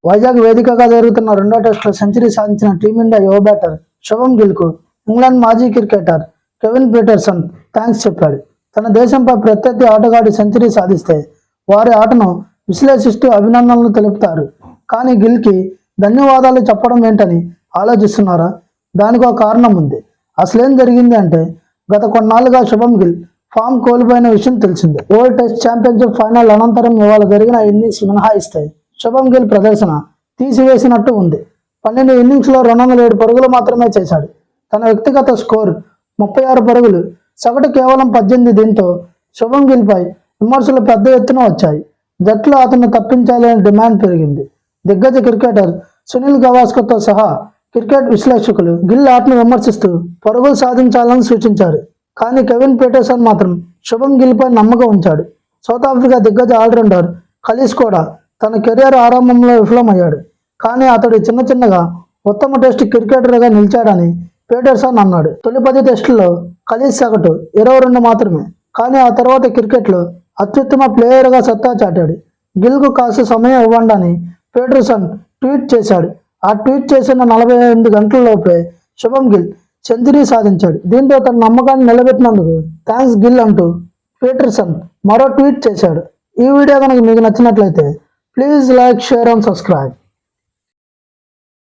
వైజాగ్ వేదికగా జరుగుతున్న రెండో టెస్టులో సెంచరీ సాధించిన టీమిండియా యువ బ్యాటర్ శుభం గిల్కు ఇంగ్లాండ్ మాజీ క్రికెటర్ కెవిన్ పీటర్సన్ థ్యాంక్స్ చెప్పాడు. తన దేశంపై ప్రత్యర్థి ఆటగాడు సెంచరీ సాధిస్తే వారి ఆటను విశ్లేషిస్తూ అభినందనలు తెలుపుతారు. కానీ గిల్కి ధన్యవాదాలు చెప్పడం ఏంటని ఆలోచిస్తున్నారా? దానికి ఒక కారణం ఉంది. అసలేం జరిగింది అంటే, గత కొన్నాళ్లుగా శుభం గిల్ ఫామ్ కోల్పోయిన విషయం తెలిసిందే. వరల్డ్ టెస్ట్ ఛాంపియన్షిప్ ఫైనల్ అనంతరం ఇవాళ జరిగిన ఇన్నింగ్స్ మినహాయిస్తే శుభం గిల్ ప్రదర్శన తీసివేసినట్టు ఉంది. 12 ఇన్నింగ్స్లో 207 పరుగులు మాత్రమే చేశాడు. తన వ్యక్తిగత స్కోర్ 36 పరుగులు, సగటు కేవలం 18. దీంతో శుభం గిల్పై విమర్శలు పెద్ద ఎత్తున వచ్చాయి. జట్లు అతన్ని తప్పించాలని డిమాండ్ పెరిగింది. దిగ్గజ క్రికెటర్ సునీల్ గవాస్కర్తో సహా క్రికెట్ విశ్లేషకులు గిల్ ఆటను విమర్శిస్తూ పరుగులు సాధించాలని సూచించారు. కానీ కెవిన్ పీటర్సన్ మాత్రం శుభం గిల్పై నమ్మకం ఉంచాడు. సౌత్ ఆఫ్రికా దిగ్గజ ఆల్రౌండర్ ఖలీస్ కూడా తన కెరీర్ ఆరంభంలో విఫలమయ్యాడు. కానీ అతడు చిన్నగా ఉత్తమ టెస్ట్ క్రికెటర్గా నిలిచాడని పీటర్సన్ అన్నాడు. తొలి 10 టెస్టుల్లో ఖలీస్ సగటు 22 మాత్రమే. కానీ ఆ తర్వాత క్రికెట్లో అత్యుత్తమ ప్లేయర్గా సత్తా చాటాడు. గిల్కు కాస్త సమయం ఇవ్వండి పీటర్సన్ ట్వీట్ చేశాడు. ఆ ట్వీట్ చేసిన 48 గంటలలోపే శుభం గిల్ సెంచరీ సాధించాడు. దీంతో తన నమ్మకాన్ని నిలబెట్టినందుకు థ్యాంక్స్ గిల్ అంటూ పీటర్సన్ మరో ట్వీట్ చేశాడు. ఈ వీడియో కనుక మీకు నచ్చినట్లయితే please like, share and subscribe.